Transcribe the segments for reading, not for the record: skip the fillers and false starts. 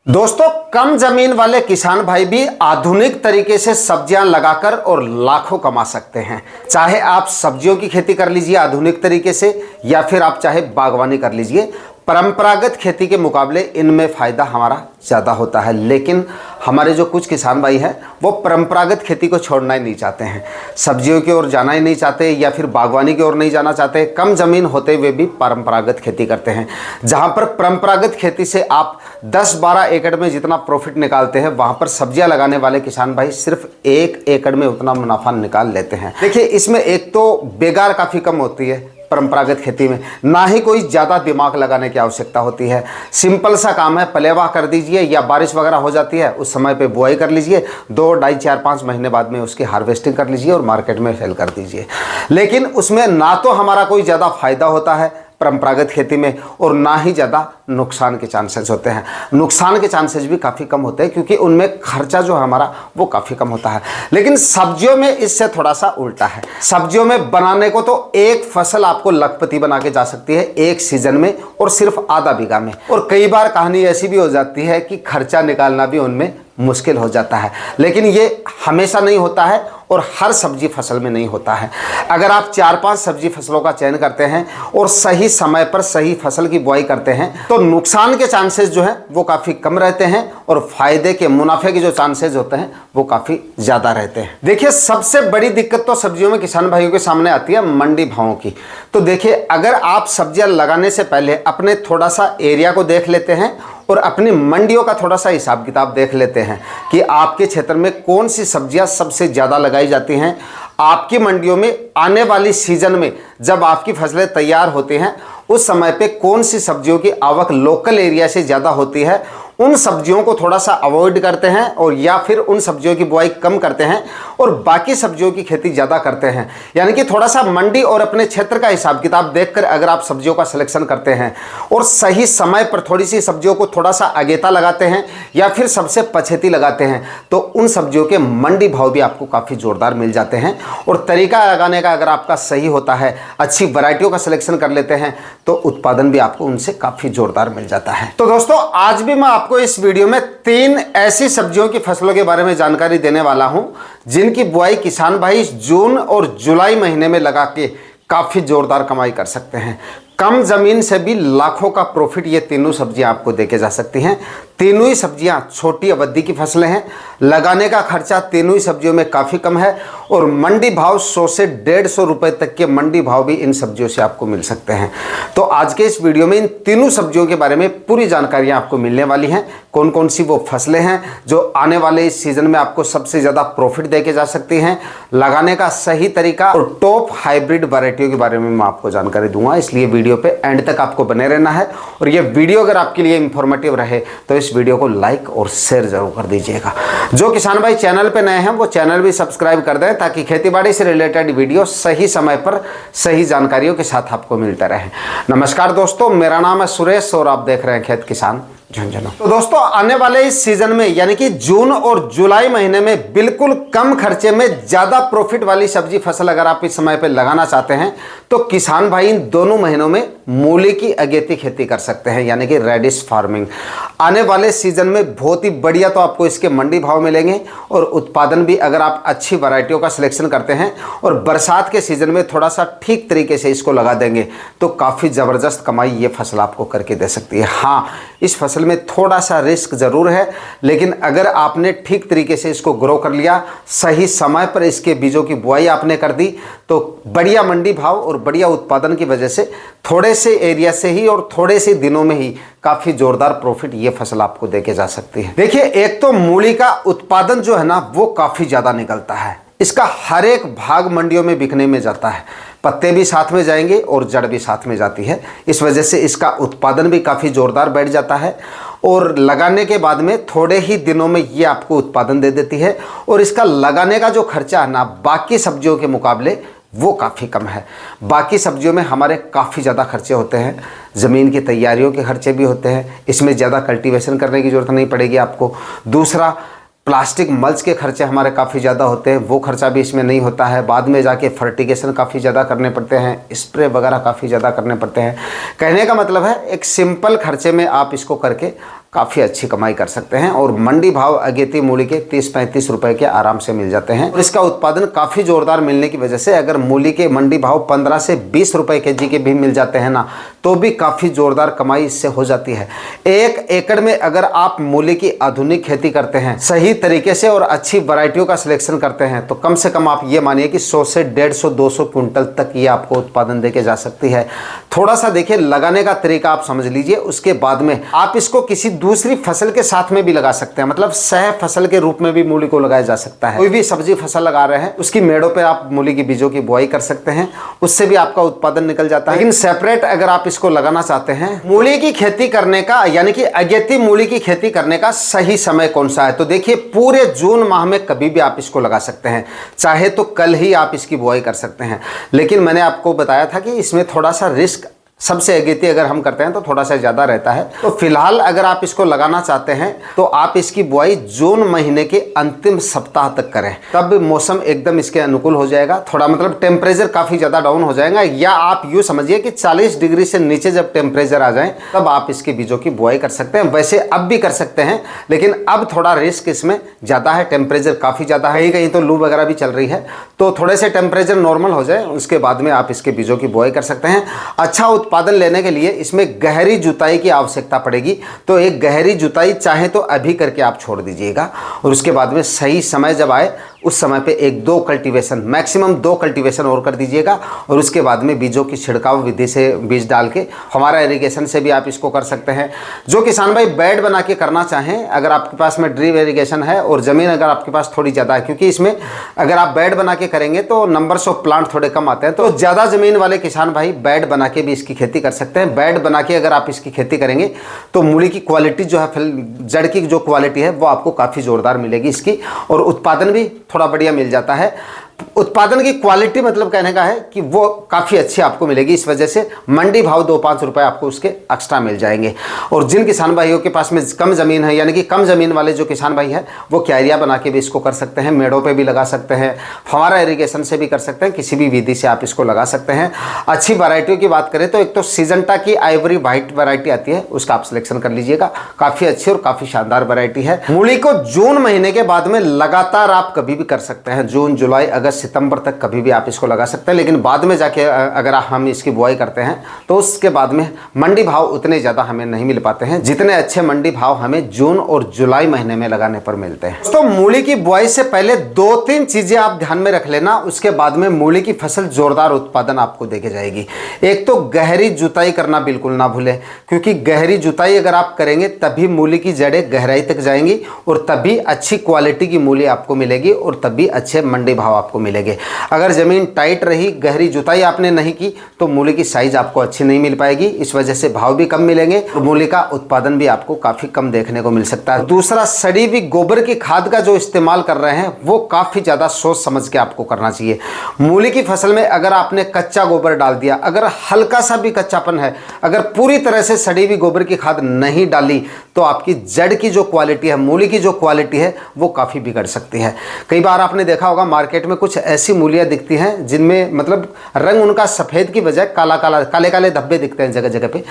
दोस्तों, कम जमीन वाले किसान भाई भी आधुनिक तरीके से सब्जियां लगाकर और लाखों कमा सकते हैं। चाहे आप सब्जियों की खेती कर लीजिए आधुनिक तरीके से, या फिर आप चाहे बागवानी कर लीजिए। परंपरागत खेती के मुकाबले इनमें फ़ायदा हमारा ज़्यादा होता है, लेकिन हमारे जो कुछ किसान भाई हैं वो परंपरागत खेती को छोड़ना ही नहीं चाहते हैं, सब्जियों की ओर जाना ही नहीं चाहते, या फिर बागवानी की ओर नहीं जाना चाहते। कम ज़मीन होते हुए भी परंपरागत खेती करते हैं। जहाँ पर परंपरागत खेती से आप 10-12 एकड़ में जितना प्रॉफिट निकालते हैं, वहाँ पर सब्जियाँ लगाने वाले किसान भाई सिर्फ 1 एकड़ में उतना मुनाफा निकाल लेते हैं। देखिए, इसमें एक तो बेगार काफ़ी कम होती है परंपरागत खेती में, ना ही कोई ज़्यादा दिमाग लगाने की आवश्यकता होती है। सिंपल सा काम है, पलेवा कर दीजिए, या बारिश वगैरह हो जाती है उस समय पे बुआई कर लीजिए, 2, 2.5, 4, 5 महीने बाद में उसकी हार्वेस्टिंग कर लीजिए और मार्केट में सेल कर दीजिए। लेकिन उसमें ना तो हमारा कोई ज़्यादा फायदा होता है परंपरागत खेती में, और ना ही ज़्यादा नुकसान के चांसेस होते हैं। नुकसान के चांसेस भी काफ़ी कम होते हैं क्योंकि उनमें खर्चा जो हमारा वो काफ़ी कम होता है। लेकिन सब्जियों में इससे थोड़ा सा उल्टा है। सब्जियों में बनाने को तो एक फसल आपको लखपति बना के जा सकती है एक सीजन में, और सिर्फ आधा बीघा में। और कई बार कहानी ऐसी भी हो जाती है कि खर्चा निकालना भी उनमें मुश्किल हो जाता है। लेकिन ये हमेशा नहीं होता है और हर सब्जी फसल में नहीं होता है। अगर आप 4-5 सब्जी फसलों का चयन करते हैं और सही समय पर सही फसल की बुआई करते हैं, तो नुकसान के चांसेस जो हैं वो काफ़ी कम रहते हैं, और फायदे के मुनाफे के जो चांसेस होते हैं वो काफ़ी ज़्यादा रहते हैं। देखिए, सबसे बड़ी दिक्कत तो सब्जियों में किसान भाइयों के सामने आती है मंडी भावों की। तो देखिए, अगर आप सब्जियां लगाने से पहले अपने थोड़ा सा एरिया को देख लेते हैं और अपनी मंडियों का थोड़ा सा हिसाब किताब देख लेते हैं कि आपके क्षेत्र में कौन सी सब्जियां सबसे ज़्यादा लगाई जाती हैं, आपकी मंडियों में आने वाली सीजन में जब आपकी फसलें तैयार होती हैं उस समय पे कौन सी सब्जियों की आवक लोकल एरिया से ज़्यादा होती है, उन सब्जियों को थोड़ा सा अवॉइड करते हैं, और या फिर उन सब्जियों की बुआई कम करते हैं और बाकी सब्जियों की खेती ज़्यादा करते हैं। यानी कि थोड़ा सा मंडी और अपने क्षेत्र का हिसाब किताब देखकर अगर आप सब्जियों का सिलेक्शन करते हैं और सही समय पर थोड़ी सी सब्जियों को थोड़ा सा अगेता लगाते हैं या फिर सबसे पछेती लगाते हैं, तो उन सब्जियों के मंडी भाव भी आपको काफ़ी ज़ोरदार मिल जाते हैं। और तरीका लगाने का अगर आपका सही होता है, अच्छी वैरायटियों का सिलेक्शन कर लेते हैं, तो उत्पादन भी आपको उनसे काफ़ी ज़ोरदार मिल जाता है। तो दोस्तों, आज भी मैं आपको इस वीडियो में 3 ऐसी सब्जियों की फसलों के बारे में जानकारी देने वाला हूं जिनकी बुआई किसान भाई जून और जुलाई महीने में लगा के काफ़ी ज़ोरदार कमाई कर सकते हैं। कम ज़मीन से भी लाखों का प्रॉफिट ये तीनों सब्जियां आपको देके जा सकती हैं। तीनों ही सब्जियां छोटी अवधि की फसलें हैं, लगाने का खर्चा तीनों ही सब्जियों में काफ़ी कम है, और मंडी भाव 100 से 150 रुपये तक के मंडी भाव भी इन सब्जियों से आपको मिल सकते हैं। तो आज के इस वीडियो में इन तीनों सब्जियों के बारे में पूरी जानकारियाँ आपको मिलने वाली हैं। कौन कौन सी वो फसलें हैं जो आने वाले इस सीज़न में आपको सबसे ज़्यादा प्रॉफिट देके जा सकती हैं, लगाने का सही तरीका, और टॉप हाइब्रिड वैरायटियों के बारे में मैं आपको जानकारी दूंगा। इसलिए वीडियो पे एंड तक आपको बने रहना है, और ये वीडियो अगर आपके लिए इंफॉर्मेटिव रहे तो इस वीडियो को लाइक और शेयर जरूर कर दीजिएगा। जो किसान भाई चैनल पे नए हैं वो चैनल भी सब्सक्राइब कर दें, ताकि खेतीबाड़ी से रिलेटेड वीडियो सही समय पर सही जानकारियों के साथ आपको मिलता रहे। नमस्कार दोस्तों, मेरा नाम है सुरेश और आप देख रहे हैं खेत किसान झुंझुनू। तो दोस्तों, आने वाले इस सीजन में यानी कि जून और जुलाई महीने में बिल्कुल कम खर्चे में ज़्यादा प्रॉफिट वाली सब्जी फसल अगर आप इस समय पे लगाना चाहते हैं, तो किसान भाई इन दोनों महीनों में मूली की अगेती खेती कर सकते हैं, यानी कि रेडिश फार्मिंग। आने वाले सीजन में बहुत ही बढ़िया तो आपको इसके मंडी भाव मिलेंगे, और उत्पादन भी अगर आप अच्छी वैरायटियों का सिलेक्शन करते हैं और बरसात के सीजन में थोड़ा सा ठीक तरीके से इसको लगा देंगे, तो काफ़ी ज़बरदस्त कमाई ये फसल आपको करके दे सकती है। हाँ, इस फसल में थोड़ा सा रिस्क ज़रूर है, लेकिन अगर आपने ठीक तरीके से इसको ग्रो कर लिया, सही समय पर इसके बीजों की बुआई आपने कर दी, तो बढ़िया मंडी भाव और बढ़िया उत्पादन की वजह से थोड़े से एरिया से ही और थोड़े से दिनों में ही काफ़ी ज़ोरदार प्रॉफिट ये फसल आपको देके जा सकती है। देखिए, एक तो मूली का उत्पादन जो है ना वो काफ़ी ज़्यादा निकलता है। इसका हर एक भाग मंडियों में बिकने में जाता है, पत्ते भी साथ में जाएंगे और जड़ भी साथ में जाती है। इस वजह से इसका उत्पादन भी काफ़ी ज़ोरदार बैठ जाता है, और लगाने के बाद में थोड़े ही दिनों में ये आपको उत्पादन दे देती है। और इसका लगाने का जो खर्चा है ना बाकी सब्जियों के मुकाबले वो काफ़ी कम है। बाकी सब्जियों में हमारे काफ़ी ज़्यादा खर्चे होते हैं, ज़मीन की तैयारियों के खर्चे भी होते हैं, इसमें ज़्यादा कल्टीवेशन करने की ज़रूरत नहीं पड़ेगी आपको। दूसरा, प्लास्टिक मल्च के खर्चे हमारे काफ़ी ज़्यादा होते हैं, वो खर्चा भी इसमें नहीं होता है। बाद में जाके फर्टिगेशन काफ़ी ज़्यादा करने पड़ते हैं, स्प्रे वगैरह काफ़ी ज़्यादा करने पड़ते हैं। कहने का मतलब है एक सिंपल खर्चे में आप इसको करके काफ़ी अच्छी कमाई कर सकते हैं। और मंडी भाव अगेती मूली के 30-35 रुपए के आराम से मिल जाते हैं। और इसका उत्पादन काफ़ी जोरदार मिलने की वजह से अगर मूली के मंडी भाव 15 से 20 रुपए केजी के भी मिल जाते हैं ना, तो भी काफ़ी जोरदार कमाई इससे हो जाती है। 1 एकड़ में अगर आप मूली की आधुनिक खेती करते हैं सही तरीके से और अच्छी वैरायटियों का सिलेक्शन करते हैं, तो कम से कम आप ये मानिए कि 100 से 150-200 क्विंटल तक ये आपको उत्पादन देके जा सकती है। थोड़ा सा देखिए लगाने का तरीका आप समझ लीजिए, उसके बाद में आप इसको किसी दूसरी फसल के साथ में भी लगा सकते हैं। मतलब सह फसल के रूप में भी मूली को लगाया जा सकता है। कोई भी सब्जी फसल लगा रहे हैं उसकी मेड़ों पे आप मूली की बीजों की बुआई कर सकते हैं, उससे भी आपका उत्पादन निकल जाता है। लेकिन सेपरेट अगर आप इसको लगाना चाहते हैं, मूली की खेती करने का यानी कि अगेती मूली की खेती करने का सही समय कौन सा है, तो देखिए पूरे जून माह में कभी भी आप इसको लगा सकते हैं। चाहे तो कल ही आप इसकी बुआई कर सकते हैं, लेकिन मैंने आपको बताया था कि इसमें थोड़ा सा रिस्क सबसे अगेती अगर हम करते हैं तो थोड़ा सा ज़्यादा रहता है। तो फिलहाल अगर आप इसको लगाना चाहते हैं तो आप इसकी बुआई जून महीने के अंतिम सप्ताह तक करें, तब मौसम एकदम इसके अनुकूल हो जाएगा। थोड़ा मतलब टेम्परेचर काफ़ी ज़्यादा डाउन हो जाएगा, या आप यूँ समझिए कि 40 डिग्री से नीचे जब टेम्परेचर आ जाए तब आप इसके बीजों की बुआई कर सकते हैं। वैसे अब भी कर सकते हैं, लेकिन अब थोड़ा रिस्क इसमें ज़्यादा है, टेम्परेचर काफ़ी ज़्यादा है, कहीं तो लू वगैरह भी चल रही है। तो थोड़े से टेम्परेचर नॉर्मल हो जाए उसके बाद में आप इसके बीजों की बुआई कर सकते हैं। अच्छा उत्पादन लेने के लिए इसमें गहरी जुताई की आवश्यकता पड़ेगी, तो एक गहरी जुताई चाहे तो अभी करके आप छोड़ दीजिएगा, और उसके बाद में सही समय जब आए उस समय पे 1-2 कल्टीवेशन, मैक्सिमम 2 कल्टीवेशन और कर दीजिएगा। और उसके बाद में बीजों की छिड़काव विधि से बीज डाल के, हमारा इरिगेशन से भी आप इसको कर सकते हैं। जो किसान भाई बेड बना के करना चाहें, अगर आपके पास में ड्रिप इरिगेशन है और ज़मीन अगर आपके पास थोड़ी ज़्यादा है, क्योंकि इसमें अगर आप बेड बना के करेंगे तो नंबर्स ऑफ प्लांट थोड़े कम आते हैं, तो ज़्यादा ज़मीन वाले किसान भाई बेड बना के भी इसकी खेती कर सकते हैं। बेड बना के अगर आप इसकी खेती करेंगे तो मूली की क्वालिटी जो है, जड़ की जो क्वालिटी है वो आपको काफ़ी ज़ोरदार मिलेगी इसकी, और उत्पादन भी थोड़ा बढ़िया मिल जाता है। उत्पादन की क्वालिटी मतलब कहने का है कि वो काफ़ी अच्छी आपको मिलेगी। इस वजह से मंडी भाव 2-5 रुपए आपको उसके एक्स्ट्रा मिल जाएंगे। और जिन किसान भाइयों के पास में कम ज़मीन है, यानी कि कम ज़मीन वाले जो किसान भाई हैं, वो क्यारियाँ बना के भी इसको कर सकते हैं, मेड़ों पे भी लगा सकते हैं, फव्वारा इरिगेशन से भी कर सकते हैं, किसी भी विधि से आप इसको लगा सकते हैं। अच्छी वैरायटियों की बात करें तो एक तो सिजंटा की आइवरी वाइट वैरायटी आती है, उसका आप सिलेक्शन कर लीजिएगा, काफ़ी अच्छी और काफ़ी शानदार वैरायटी है। मूली को जून महीने के बाद में लगातार आप कभी भी कर सकते हैं, जून, जुलाई, अगस्त, सितंबर तक कभी भी आप इसको लगा सकते हैं। लेकिन बाद में जाके अगर हम इसकी बुआई करते हैं तो उसके बाद में मंडी भाव उतने ज़्यादा हमें नहीं मिल पाते हैं जितने अच्छे मंडी भाव हमें जून और जुलाई महीने में लगाने पर मिलते हैं। तो मूली की बुआई से पहले 2-3 चीज़ें आप ध्यान में रख लेना, उसके बाद में मूली की फसल जोरदार उत्पादन आपको देके जाएगी। एक तो गहरी जुताई करना बिल्कुल ना भूलें, क्योंकि गहरी जुताई अगर आप करेंगे तभी मूली की जड़ें गहराई तक जाएंगी और तभी अच्छी क्वालिटी की मूली आपको मिलेगी और तभी अच्छे मंडी भाव आपको मिलेंगे। अगर ज़मीन टाइट रही, गहरी जुताई आपने नहीं की, तो मूली की साइज़ आपको अच्छी नहीं मिल पाएगी, इस वजह से भाव भी कम मिलेंगे और मूली का उत्पादन भी आपको काफ़ी कम देखने को मिल सकता है। दूसरा, सड़ी हुई गोबर की खाद का जो इस्तेमाल कर रहे हैं वो काफ़ी ज़्यादा सोच समझ के आपको करना चाहिए। मूली की फसल में अगर आपने कच्चा गोबर डाल दिया, अगर हल्का सा भी कच्चापन है, अगर पूरी तरह से सड़ी हुई गोबर की खाद नहीं डाली, तो आपकी जड़ की जो क्वालिटी है, मूली की जो क्वालिटी है, वो काफ़ी बिगड़ सकती है। कई बार आपने देखा होगा मार्केट में कुछ ऐसी मूलियाँ दिखती हैं जिनमें मतलब रंग उनका सफ़ेद की बजाय काला काला, काले काले धब्बे दिखते हैं जगह जगह पे।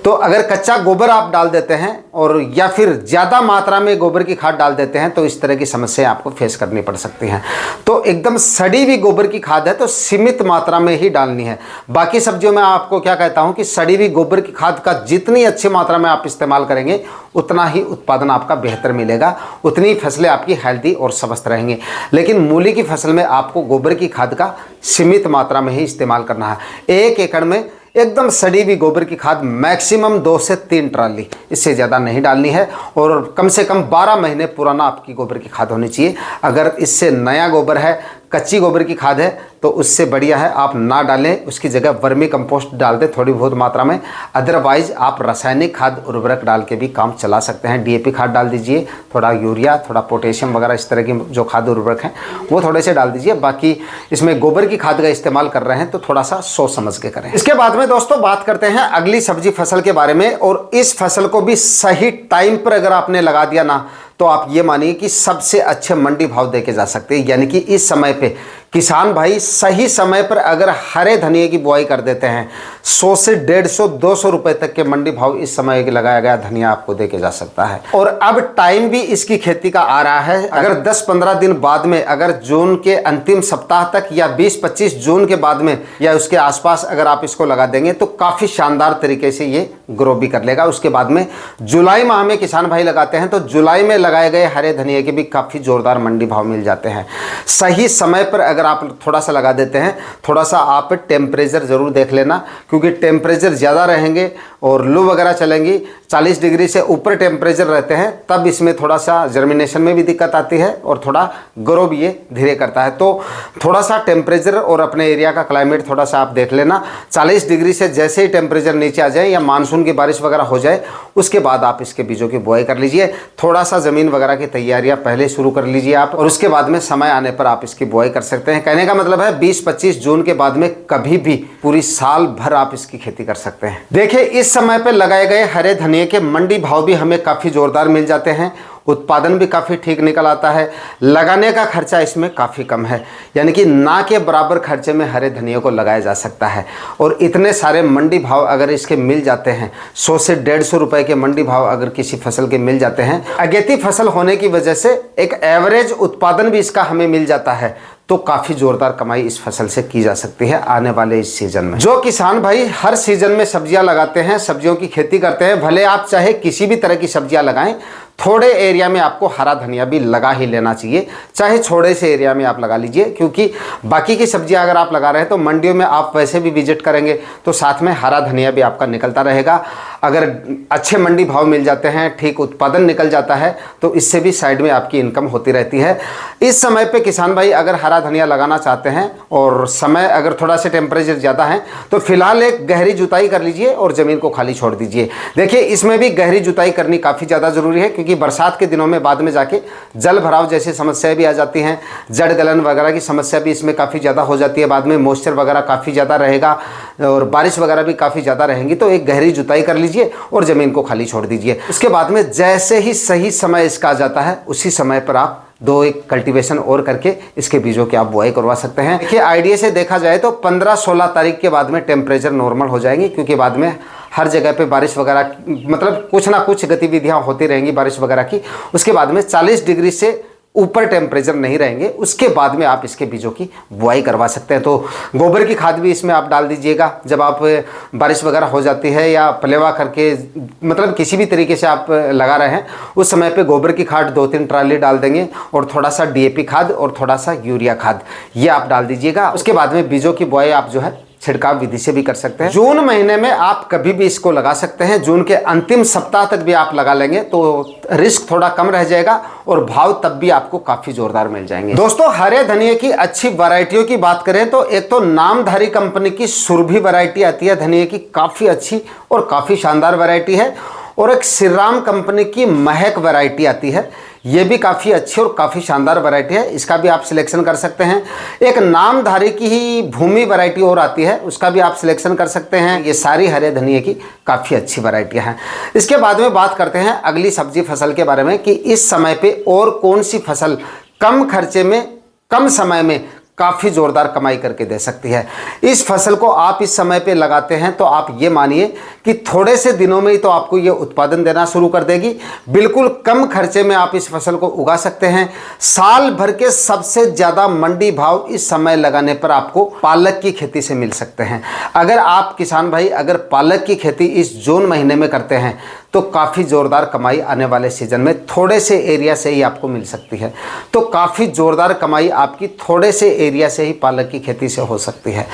तो अगर कच्चा गोबर आप डाल देते हैं और या फिर ज़्यादा मात्रा में गोबर की खाद डाल देते हैं तो इस तरह की समस्या आपको फेस करनी पड़ सकती हैं। तो एकदम सड़ी हुई गोबर की खाद है तो सीमित मात्रा में ही डालनी है। बाकी सब्जियों में आपको क्या कहता हूँ कि सड़ी हुई गोबर की खाद का जितनी अच्छी मात्रा में आप इस्तेमाल करेंगे उतना ही उत्पादन आपका बेहतर मिलेगा, उतनी फसलें आपकी हेल्दी और स्वस्थ रहेंगी। लेकिन मूली की फसल में आपको गोबर की खाद का सीमित मात्रा में ही इस्तेमाल करना है। 1 एकड़ में एकदम सड़ी हुई गोबर की खाद मैक्सिमम 2 से 3 ट्राली, इससे ज़्यादा नहीं डालनी है और कम से कम 12 महीने पुराना आपकी गोबर की खाद होनी चाहिए। अगर इससे नया गोबर है, कच्ची गोबर की खाद है, तो उससे बढ़िया है आप ना डालें, उसकी जगह वर्मी कंपोस्ट डाल दें थोड़ी बहुत मात्रा में। अदरवाइज आप रासायनिक खाद उर्वरक डाल के भी काम चला सकते हैं। डीएपी खाद डाल दीजिए, थोड़ा यूरिया, थोड़ा पोटेशियम वगैरह, इस तरह की जो खाद उर्वरक हैं वो थोड़े से डाल दीजिए। बाकी इसमें गोबर की खाद का इस्तेमाल कर रहे हैं तो थोड़ा सा सोच समझ के करें। इसके बाद में दोस्तों बात करते हैं अगली सब्जी फसल के बारे में। और इस फसल को भी सही टाइम पर अगर आपने लगा दिया ना, तो आप ये मानिए कि सबसे अच्छे मंडी भाव देके जा सकते हैं। यानी कि इस समय पे किसान भाई सही समय पर अगर हरे धनिए की बुआई कर देते हैं 100 से 150 200 रुपए तक के मंडी भाव इस समय लगाया गया धनिया आपको देके जा सकता है। और अब टाइम भी इसकी खेती का आ रहा है। अगर 10-15 दिन बाद में, अगर जून के अंतिम सप्ताह तक या 20-25 जून के बाद में या उसके आसपास अगर आप इसको लगा देंगे तो काफ़ी शानदार तरीके से ये ग्रो भी कर लेगा। उसके बाद में जुलाई माह में किसान भाई लगाते हैं तो जुलाई में लगाए गए हरे धनिए के भी काफ़ी जोरदार मंडी भाव मिल जाते हैं। सही समय पर अगर आप थोड़ा सा लगा देते हैं, थोड़ा सा आप टेम्परेचर ज़रूर देख लेना, क्योंकि टेम्परेचर ज़्यादा रहेंगे और लू वगैरह चलेंगी, 40 डिग्री से ऊपर टेम्परेचर रहते हैं, तब इसमें थोड़ा सा जर्मिनेशन में भी दिक्कत आती है और थोड़ा ग्रो भी ये धीरे करता है। तो थोड़ा सा टेम्परेचर और अपने एरिया का क्लाइमेट थोड़ा सा आप देख लेना। 40 डिग्री से जैसे ही टेम्परेचर नीचे आ जाए या मानसून की बारिश वगैरह हो जाए, उसके बाद आप इसके बीजों की बुआई कर लीजिए। थोड़ा सा ज़मीन वगैरह की तैयारियां पहले शुरू कर लीजिए आप, और उसके बाद में समय आने पर आप इसकी बुआई कर सकते हैं। कहने का मतलब है 20-25 जून के बाद में कभी भी पूरी साल भर आप इसकी खेती कर सकते हैं। देखिए, इस समय पे लगाए गए हरे धनिए के मंडी भाव भी हमें काफ़ी ज़ोरदार मिल जाते हैं, उत्पादन भी काफ़ी ठीक निकल आता है, लगाने का खर्चा इसमें काफ़ी कम है, यानी कि ना के बराबर खर्चे में हरे धनिए को लगाया जा सकता है। और इतने सारे मंडी भाव अगर इसके मिल जाते हैं, 100 से 150 रुपए के मंडी भाव अगर किसी फसल के मिल जाते हैं, अगेती फसल होने की वजह से एक एवरेज उत्पादन भी इसका हमें मिल जाता है, तो काफ़ी ज़ोरदार कमाई इस फसल से की जा सकती है आने वाले इस सीज़न में। जो किसान भाई हर सीज़न में सब्जियां लगाते हैं, सब्जियों की खेती करते हैं, भले आप चाहे किसी भी तरह की सब्जियां लगाएं, थोड़े एरिया में आपको हरा धनिया भी लगा ही लेना चाहिए, चाहे छोटे से एरिया में आप लगा लीजिए, क्योंकि बाकी की सब्जियां अगर आप लगा रहे हैं तो मंडियों में आप वैसे भी विजिट करेंगे तो साथ में हरा धनिया भी आपका निकलता रहेगा। अगर अच्छे मंडी भाव मिल जाते हैं, ठीक उत्पादन निकल जाता है, तो इससे भी साइड में आपकी इनकम होती रहती है। इस समय पे किसान भाई अगर हरा धनिया लगाना चाहते हैं और समय अगर थोड़ा सा टेम्परेचर ज़्यादा है तो फिलहाल एक गहरी जुताई कर लीजिए और ज़मीन को खाली छोड़ दीजिए। देखिए, इसमें भी गहरी जुताई करनी काफ़ी ज़्यादा ज़रूरी है, क्योंकि बरसात के दिनों में बाद में जाके जल भराव जैसी समस्याएं भी आ जाती हैं, जड़ गलन वगैरह की समस्या भी इसमें काफ़ी ज़्यादा हो जाती है, बाद में मॉइस्चर वगैरह काफ़ी ज़्यादा रहेगा और बारिश वगैरह भी काफ़ी ज़्यादा रहेंगी। तो एक गहरी जुताई कर लीजिए और ज़मीन को खाली छोड़ दीजिए। उसके बाद में जैसे ही सही समय इसका आ जाता है, उसी समय पर आप 2-1 कल्टीवेशन और करके इसके बीजों की आप बुआई करवा सकते हैं। देखिए, आइडिया से देखा जाए तो 15-16 तारीख के बाद में टेम्परेचर नॉर्मल हो जाएंगे, क्योंकि बाद में हर जगह पे बारिश वगैरह मतलब कुछ ना कुछ गतिविधियां होती रहेंगी बारिश वगैरह की। उसके बाद में 40 डिग्री से ऊपर टेम्परेचर नहीं रहेंगे, उसके बाद में आप इसके बीजों की बुआई करवा सकते हैं। तो गोबर की खाद भी इसमें आप डाल दीजिएगा जब आप बारिश वगैरह हो जाती है, या पलेवा करके मतलब किसी भी तरीके से आप लगा रहे हैं, उस समय पे गोबर की खाद 2-3 ट्राली डाल देंगे और थोड़ा सा DAP खाद और थोड़ा सा यूरिया खाद ये आप डाल दीजिएगा। उसके बाद में बीजों की बुआई आप जो है छिड़काव विधि से भी कर सकते हैं। जून महीने में आप कभी भी इसको लगा सकते हैं, जून के अंतिम सप्ताह तक भी आप लगा लेंगे तो रिस्क थोड़ा कम रह जाएगा और भाव तब भी आपको काफी जोरदार मिल जाएंगे। दोस्तों, हरे धनिए की अच्छी वैरायटियों की बात करें तो एक तो नामधारी कंपनी की सुरभि वैरायटी आती है धनिए की, काफी अच्छी और काफी शानदार वैरायटी है, और एक श्री राम कंपनी की महक वैरायटी आती है, ये भी काफ़ी अच्छी और काफ़ी शानदार वैरायटी है, इसका भी आप सिलेक्शन कर सकते हैं। एक नामधारी की ही भूमि वैरायटी और आती है, उसका भी आप सिलेक्शन कर सकते हैं। ये सारी हरे धनिए की काफ़ी अच्छी वैरायटियां हैं। इसके बाद में बात करते हैं अगली सब्जी फसल के बारे में कि इस समय पे और कौन सी फसल कम खर्चे में कम समय में काफ़ी ज़ोरदार कमाई करके दे सकती है। इस फसल को आप इस समय पे लगाते हैं तो आप ये मानिए कि थोड़े से दिनों में ही तो आपको ये उत्पादन देना शुरू कर देगी। बिल्कुल कम खर्चे में आप इस फसल को उगा सकते हैं। साल भर के सबसे ज़्यादा मंडी भाव इस समय लगाने पर आपको पालक की खेती से मिल सकते हैं। अगर आप किसान भाई अगर पालक की खेती इस जून महीने में करते हैं तो काफ़ी ज़ोरदार कमाई आने वाले सीजन में थोड़े से एरिया से ही आपको मिल सकती है। तो काफ़ी ज़ोरदार कमाई आपकी थोड़े से एरिया से ही पालक की खेती से हो सकती है।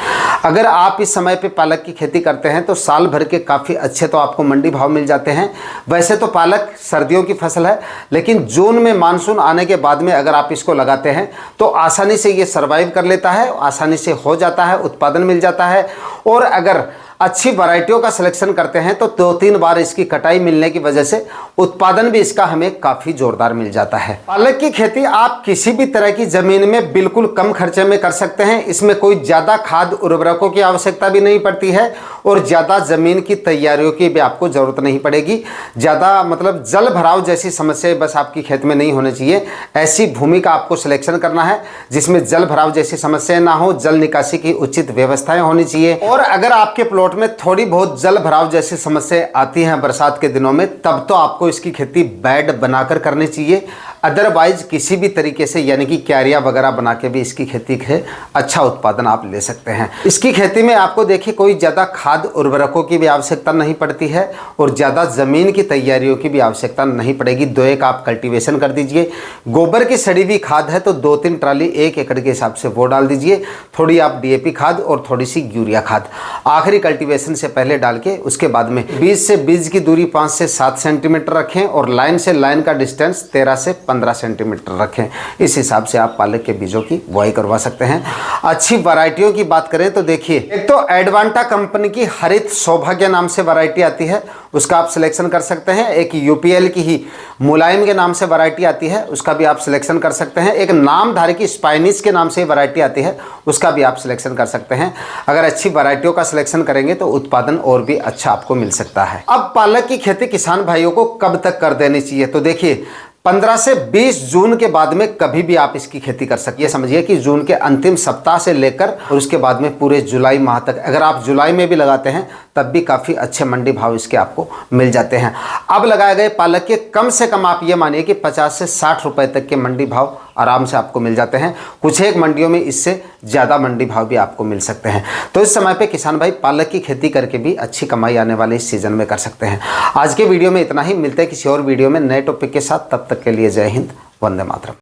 अगर आप इस समय पे पालक की खेती करते हैं तो साल भर के काफ़ी अच्छे तो आपको मंडी भाव मिल जाते हैं। वैसे तो पालक सर्दियों की फसल है, लेकिन जून में मानसून आने के बाद में अगर आप इसको लगाते हैं तो आसानी से ये सर्वाइव कर लेता है, आसानी से हो जाता है, उत्पादन मिल जाता है। और अगर अच्छी वैरायटियों का सिलेक्शन करते हैं तो 2-3 बार इसकी कटाई मिलने की वजह से उत्पादन भी इसका हमें काफ़ी ज़ोरदार मिल जाता है। पालक की खेती आप किसी भी तरह की ज़मीन में बिल्कुल कम खर्चे में कर सकते हैं। इसमें कोई ज़्यादा खाद उर्वरकों की आवश्यकता भी नहीं पड़ती है और ज़्यादा ज़मीन की तैयारियों की भी आपको ज़रूरत नहीं पड़ेगी। ज़्यादा मतलब जल भराव जैसी समस्याएं बस आपकी खेत में नहीं होनी चाहिए। ऐसी भूमि का आपको सिलेक्शन करना है जिसमें जल भराव जैसी समस्याएं ना हो, जल निकासी की उचित व्यवस्थाएं होनी चाहिए। और अगर आपके प्लॉट में थोड़ी बहुत जल भराव जैसी समस्याएं आती हैं बरसात के दिनों में, तब तो आपको इसकी खेती बेड बनाकर करनी चाहिए। अदरवाइज किसी भी तरीके से यानी कि क्यारियां वगैरह बना के भी इसकी खेती के अच्छा उत्पादन आप ले सकते हैं। इसकी खेती में आपको देखिए कोई ज़्यादा खाद उर्वरकों की भी आवश्यकता नहीं पड़ती है और ज़्यादा ज़मीन की तैयारियों की भी आवश्यकता नहीं पड़ेगी। 2-1 आप कल्टीवेशन कर दीजिए। गोबर की सड़ी हुई खाद है तो 2-3 ट्राली 1 एकड़ के हिसाब से वो डाल दीजिए। थोड़ी आप DAP खाद और थोड़ी सी यूरिया खाद आखिरी कल्टीवेशन से पहले डाल के उसके बाद में बीज से बीज की दूरी 5 से 7 सेंटीमीटर रखें और लाइन से लाइन का डिस्टेंस 13 से 15 सेंटीमीटर रखें। इस हिसाब से आप पालक के बीजों की बुआई करवा सकते हैं। अच्छी वैरायटियों की बात करें तो देखिए, एक तो एडवांटा कंपनी की हरित सौभाग्य नाम से वैरायटी आती है, उसका आप सिलेक्शन कर सकते हैं। एक UPL की ही मुलायम के नाम से वैरायटी आती है, उसका भी आप सिलेक्शन कर सकते हैं। एक नामधारी की स्पाइनिश के नाम से वैरायटी आती है, उसका भी आप सिलेक्शन कर सकते हैं। अगर अच्छी वैरायटियों का सिलेक्शन करेंगे तो उत्पादन और भी अच्छा आपको मिल सकता है। अब पालक की खेती किसान भाइयों को कब तक कर देनी चाहिए, तो देखिए 15 से 20 जून के बाद में कभी भी आप इसकी खेती कर सकते हैं। ये समझिए कि जून के अंतिम सप्ताह से लेकर और उसके बाद में पूरे जुलाई माह तक, अगर आप जुलाई में भी लगाते हैं तब भी काफ़ी अच्छे मंडी भाव इसके आपको मिल जाते हैं। अब लगाए गए पालक के कम से कम आप ये मानिए कि 50 से 60 रुपए तक के मंडी भाव आराम से आपको मिल जाते हैं। कुछ एक मंडियों में इससे ज़्यादा मंडी भाव भी आपको मिल सकते हैं। तो इस समय पे किसान भाई पालक की खेती करके भी अच्छी कमाई आने वाले इस सीजन में कर सकते हैं। आज के वीडियो में इतना ही, मिलते हैं किसी और वीडियो में नए टॉपिक के साथ। तब तक के लिए जय हिंद, वंदे मातरम।